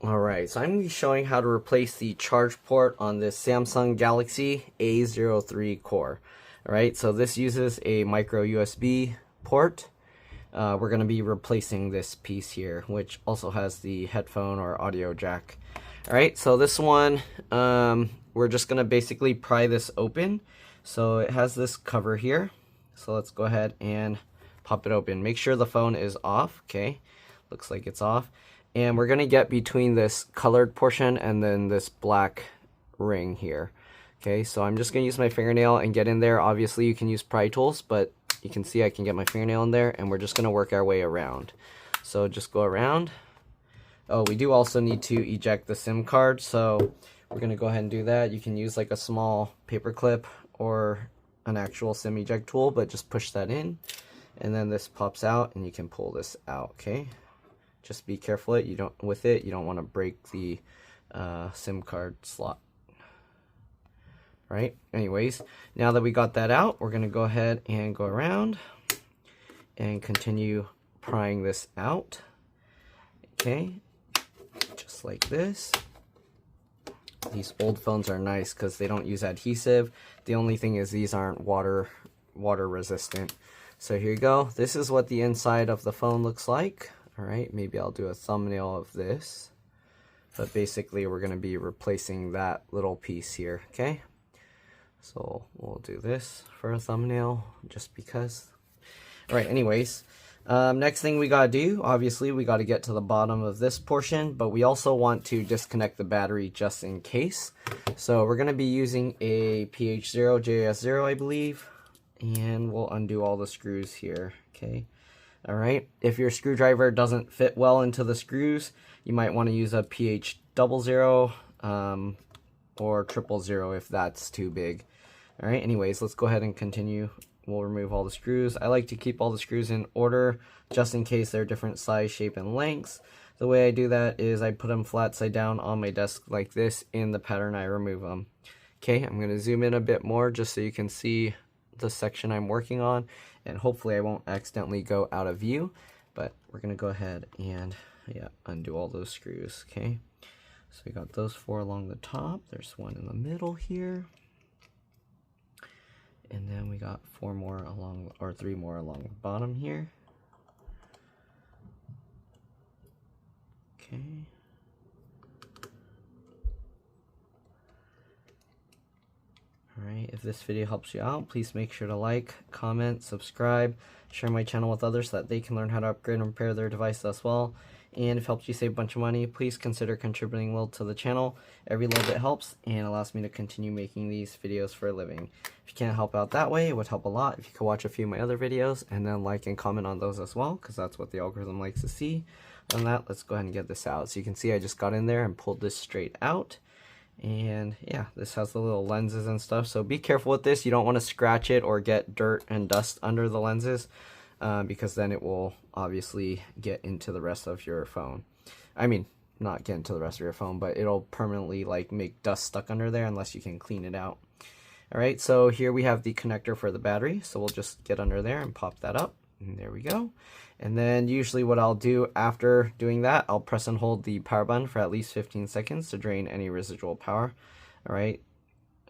Alright, so I'm going to be showing how to replace the charge port on this Samsung Galaxy A03 core. Alright, so this uses a micro USB port. We're going to be replacing this piece here, which also has the headphone or audio jack. Alright, so this one, we're just going to basically pry this open. So it has this cover here. So let's go ahead and pop it open. Make sure the phone is off. Okay, looks like it's off. And we're going to get between this colored portion and then this black ring here. Okay, so I'm just going to use my fingernail and get in there. Obviously, you can use pry tools, but you can see I can get my fingernail in there, and we're just going to work our way around. So just go around. Oh, we do also need to eject the SIM card, so we're going to go ahead and do that. You can use like a small paper clip or an actual SIM eject tool, but just push that in, and then this pops out, and you can pull this out, okay? Just be careful you don't want to break the SIM card slot. Right? Anyways, now that we got that out, we're going to go ahead and go around and continue prying this out. Okay, just like this. These old phones are nice because they don't use adhesive. The only thing is these aren't water resistant. So here you go. This is what the inside of the phone looks like. Alright, maybe I'll do a thumbnail of this. But basically, we're going to be replacing that little piece here, okay? So we'll do this for a thumbnail, just because. Alright, anyways. Next thing we got to do, obviously, we got to get to the bottom of this portion. But we also want to disconnect the battery just in case. So we're going to be using a PH0, JS0, I believe. And we'll undo all the screws here, okay? Alright, if your screwdriver doesn't fit well into the screws, you might want to use a PH00 or 000 if that's too big. Alright, anyways, let's go ahead and continue. We'll remove all the screws. I like to keep all the screws in order, just in case they're different size, shape, and lengths. The way I do that is I put them flat side down on my desk like this in the pattern I remove them. Okay, I'm going to zoom in a bit more just so you can see the section I'm working on, and hopefully I won't accidentally go out of view, but we're gonna go ahead and undo all those screws. Okay, so we got those 4 along the top, there's one in the middle here, and then we got 4 more along, or 3 more along the bottom here. Okay, alright, if this video helps you out, please make sure to like, comment, subscribe, share my channel with others so that they can learn how to upgrade and repair their device as well. And if it helps you save a bunch of money, please consider contributing a little to the channel. Every little bit helps and allows me to continue making these videos for a living. If you can't help out that way, it would help a lot if you could watch a few of my other videos and then like and comment on those as well, because that's what the algorithm likes to see. On that, let's go ahead and get this out. So you can see I just got in there and pulled this straight out. And yeah, this has the little lenses and stuff, so be careful with this. You don't want to scratch it or get dirt and dust under the lenses, because then it will obviously get into the rest of your phone. I mean, not get into the rest of your phone, but it'll permanently like make dust stuck under there unless you can clean it out. Alright, so here we have the connector for the battery, so we'll just get under there and pop that up, and there we go. And then usually what I'll do after doing that, I'll press and hold the power button for at least 15 seconds to drain any residual power. Alright,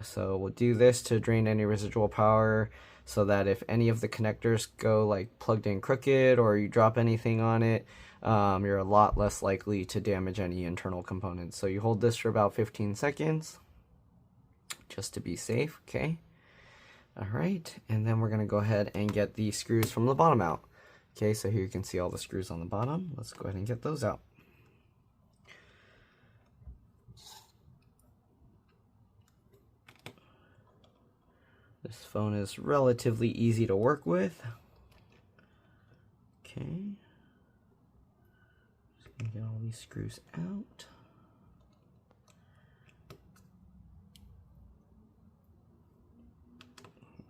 so we'll do this to drain any residual power so that if any of the connectors go like plugged in crooked or you drop anything on it, you're a lot less likely to damage any internal components. So you hold this for about 15 seconds just to be safe, okay? Alright, and then we're going to go ahead and get the screws from the bottom out. Okay, so here you can see all the screws on the bottom. Let's go ahead and get those out. This phone is relatively easy to work with. Okay. Just gonna get all these screws out.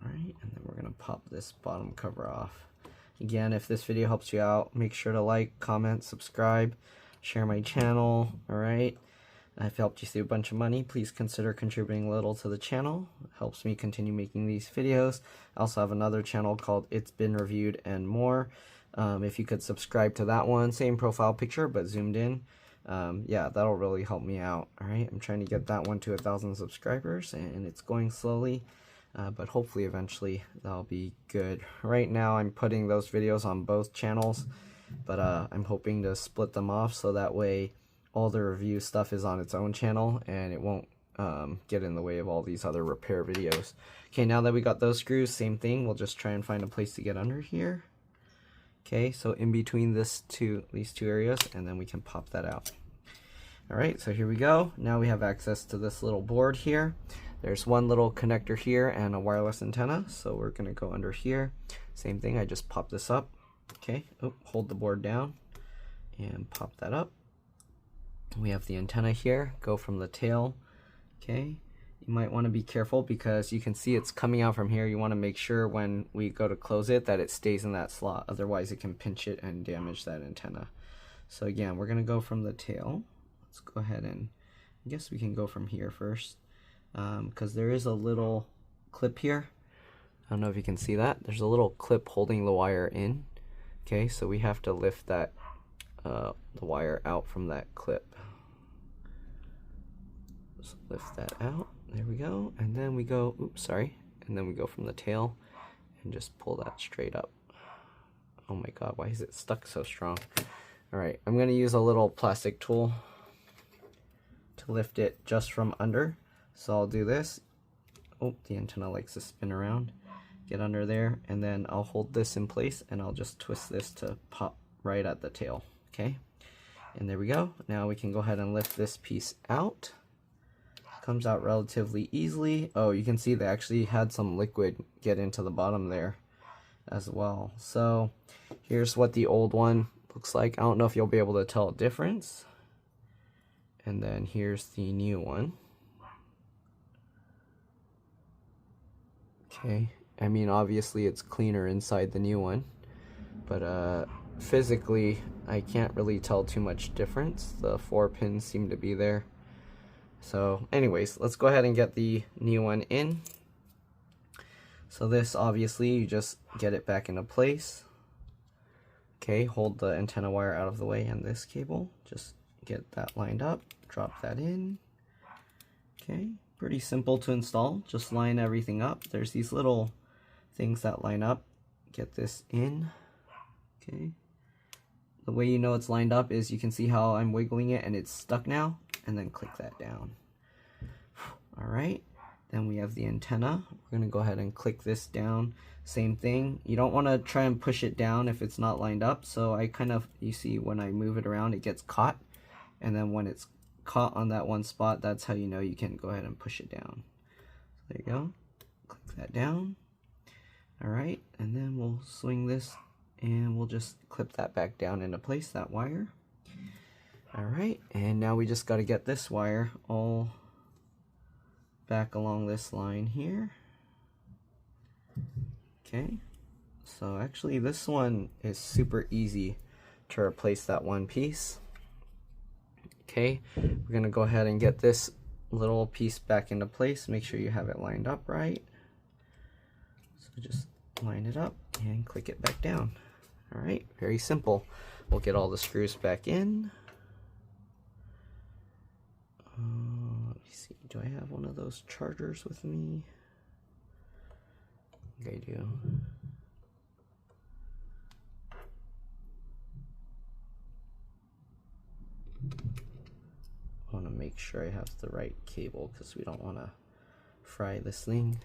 Alright, and then we're gonna pop this bottom cover off. Again, if this video helps you out, make sure to like, comment, subscribe, share my channel, alright? If it helped you save a bunch of money, please consider contributing a little to the channel. It helps me continue making these videos. I also have another channel called It's Been Reviewed and More. If you could subscribe to that one, same profile picture but zoomed in. yeah, that'll really help me out. All right, I'm trying to get that one to 1,000 subscribers, and it's going slowly, but hopefully eventually that'll be good. Right now I'm putting those videos on both channels, but I'm hoping to split them off so that way all the review stuff is on its own channel and it won't get in the way of all these other repair videos. Okay, now that we got those screws, same thing, we'll just try and find a place to get under here. Okay, so in between these two areas, and then we can pop that out. All right, so here we go. Now we have access to this little board here. There's one little connector here and a wireless antenna, so we're gonna go under here. Same thing, I just pop this up. Okay, hold the board down and pop that up. We have the antenna here, go from the tail. Okay, you might want to be careful because you can see it's coming out from here. You want to make sure when we go to close it that it stays in that slot, otherwise it can pinch it and damage that antenna. So again, we're going to go from the tail. Let's go ahead and, I guess we can go from here first, because there is a little clip here. I don't know if you can see that. There's a little clip holding the wire in. Okay, so we have to lift that the wire out from that clip. So lift that out. There we go. And then we go, oops, sorry. And then we go from the tail and just pull that straight up. Oh my god, why is it stuck so strong? Alright, I'm going to use a little plastic tool to lift it just from under. So I'll do this. Oh, the antenna likes to spin around. Get under there, and then I'll hold this in place and I'll just twist this to pop right at the tail. Okay, and there we go. Now we can go ahead and lift this piece out. Comes out relatively easily. Oh, you can see they actually had some liquid get into the bottom there as well. So here's what the old one looks like. I don't know if you'll be able to tell a difference. And then here's the new one. Okay, I mean obviously it's cleaner inside the new one, but physically I can't really tell too much difference. The 4 pins seem to be there. So anyways, let's go ahead and get the new one in. So this, obviously, you just get it back into place. Okay, hold the antenna wire out of the way and this cable. Just get that lined up, drop that in. Okay, pretty simple to install. Just line everything up. There's these little things that line up. Get this in. Okay. The way you know it's lined up is you can see how I'm wiggling it and it's stuck now. And then click that down. Alright, then we have the antenna. We're going to go ahead and click this down. Same thing. You don't want to try and push it down if it's not lined up. So I kind of, you see when I move it around, it gets caught. And then when it's caught on that one spot, that's how you know you can go ahead and push it down. So there you go. Click that down. Alright, and then we'll swing this and we'll just clip that back down into place, that wire. Alright, and now we just got to get this wire all back along this line here. Okay, so actually this one is super easy to replace that one piece. Okay, we're going to go ahead and get this little piece back into place. Make sure you have it lined up right. So just line it up and click it back down. Alright, very simple. We'll get all the screws back in. Let me see, do I have one of those chargers with me? I think I do. I want to make sure I have the right cable because we don't want to fry this thing.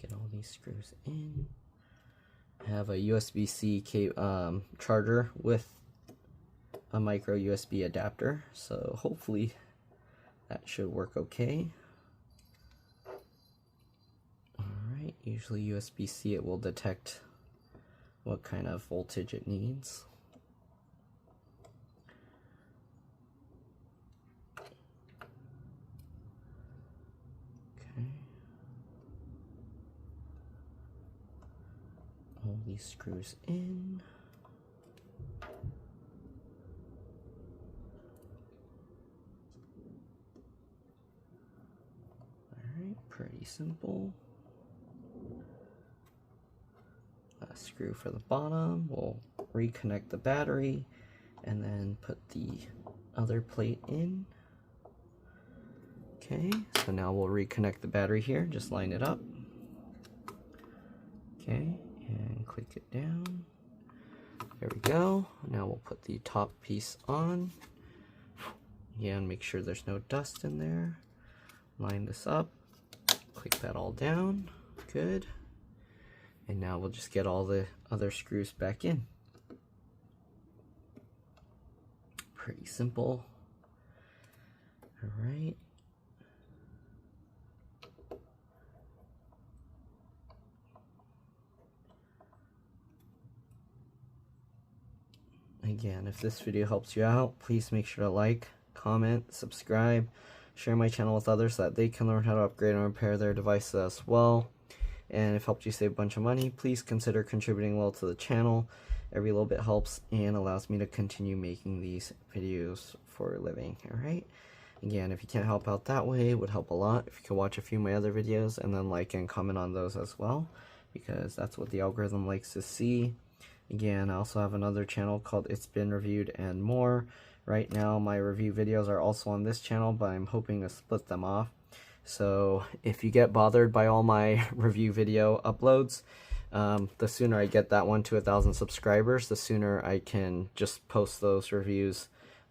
Get all these screws in. I have a USB-C charger with a micro USB adapter, so hopefully that should work okay. Alright, usually USB-C it will detect what kind of voltage it needs. All these screws in. Alright, pretty simple. Last screw for the bottom. We'll reconnect the battery and then put the other plate in. Okay, so now we'll reconnect the battery here. Just line it up. Okay, and click it down. There we go. Now we'll put the top piece on. Again, make sure there's no dust in there. Line this up. Click that all down. Good. And now we'll just get all the other screws back in. Pretty simple. All right. Again, if this video helps you out, please make sure to like, comment, subscribe, share my channel with others so that they can learn how to upgrade and repair their devices as well. And if helped you save a bunch of money, please consider contributing a little to the channel. Every little bit helps and allows me to continue making these videos for a living. Alright? Again, if you can't help out that way, it would help a lot if you could watch a few of my other videos and then like and comment on those as well, because that's what the algorithm likes to see. Again, I also have another channel called It's Been Reviewed and More. Right now my review videos are also on this channel, but I'm hoping to split them off. So if you get bothered by all my review video uploads, the sooner I get that one to 1,000 subscribers, the sooner I can just post those reviews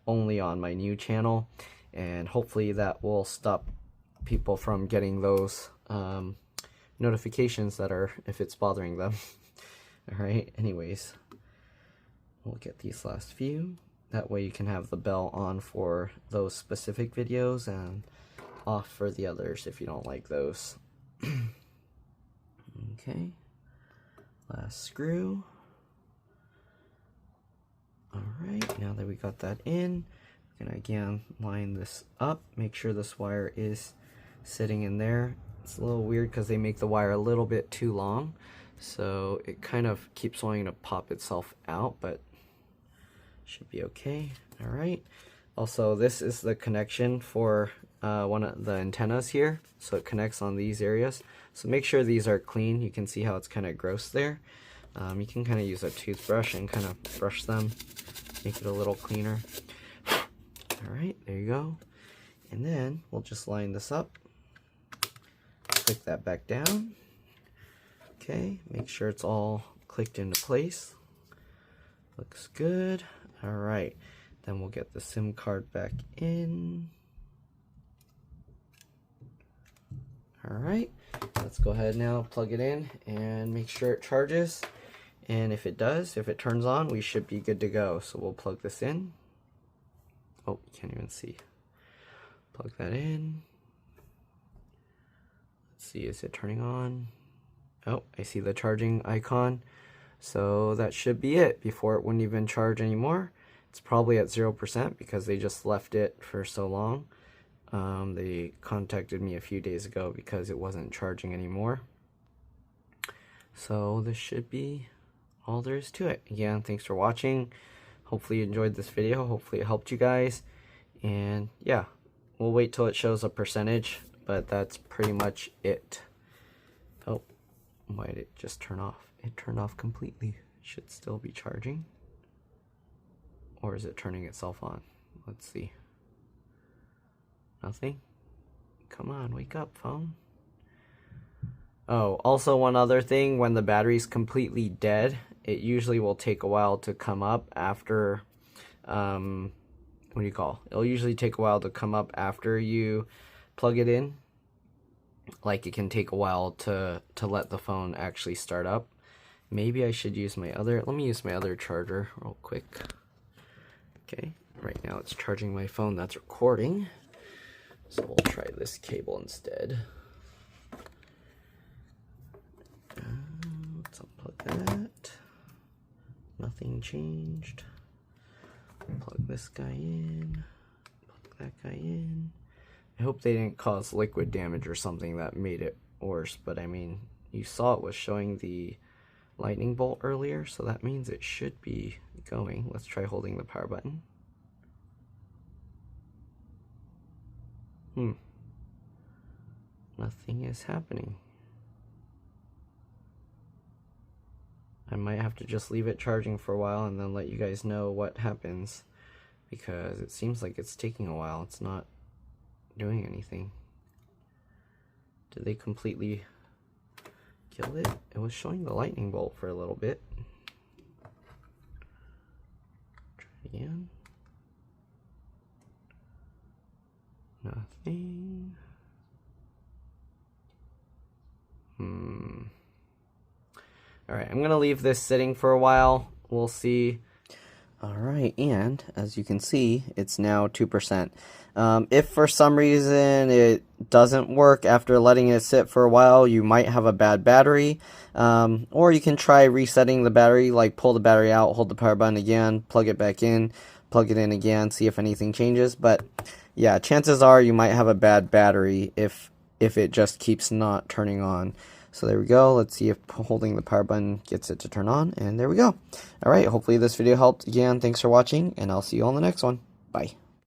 only on my new channel, and hopefully that will stop people from getting those notifications that are, if it's bothering them. Alright, anyways, we'll get these last few. That way you can have the bell on for those specific videos and off for the others if you don't like those. Okay, last screw. Alright, now that we got that in, we're gonna again line this up, make sure this wire is sitting in there. It's a little weird because they make the wire a little bit too long, so it kind of keeps wanting to pop itself out, but should be okay. Alright, also this is the connection for one of the antennas here, so it connects on these areas. So make sure these are clean. You can see how it's kind of gross there. You can kind of use a toothbrush and kind of brush them, make it a little cleaner. Alright, there you go. And then we'll just line this up, click that back down. Okay, make sure it's all clicked into place. Looks good. Alright, then we'll get the SIM card back in. Alright, let's go ahead now, plug it in and make sure it charges. And if it does, if it turns on, we should be good to go. So we'll plug this in. Oh, you can't even see. Plug that in. Let's see, is it turning on? Oh, I see the charging icon. So that should be it. Before it wouldn't even charge anymore. It's probably at 0% because they just left it for so long. They contacted me a few days ago because it wasn't charging anymore. So this should be all there is to it. Again, thanks for watching. Hopefully you enjoyed this video. Hopefully it helped you guys. And yeah, we'll wait till it shows a percentage, but that's pretty much it. Oh, why did it just turn off? It turned off completely. It should still be charging. Or is it turning itself on? Let's see. Nothing? Come on, wake up, phone. Oh, also one other thing, when the battery's completely dead, it usually will take a while to come up after, what do you call? It'll usually take a while to come up after you plug it in. Like, it can take a while to let the phone actually start up. Maybe I should use my other, let me use my other charger real quick. Okay, right now it's charging my phone that's recording. So we'll try this cable instead. Let's unplug that. Nothing changed. Plug this guy in. Plug that guy in. I hope they didn't cause liquid damage or something that made it worse, but I mean, you saw it was showing the lightning bolt earlier, so that means it should be going. Let's try holding the power button. Nothing is happening. I might have to just leave it charging for a while and then let you guys know what happens, because it seems like it's taking a while. It's not doing anything. Did they completely kill it? It was showing the lightning bolt for a little bit. Try it again. Nothing. Alright, I'm going to leave this sitting for a while. We'll see. Alright, and as you can see, it's now 2%. If for some reason it doesn't work after letting it sit for a while, you might have a bad battery. Or you can try resetting the battery, like pull the battery out, hold the power button again, plug it back in, plug it in again, see if anything changes. But yeah, chances are you might have a bad battery if it just keeps not turning on. So there we go. Let's see if holding the power button gets it to turn on. And there we go. Alright, hopefully this video helped. Again, thanks for watching, and I'll see you on the next one. Bye.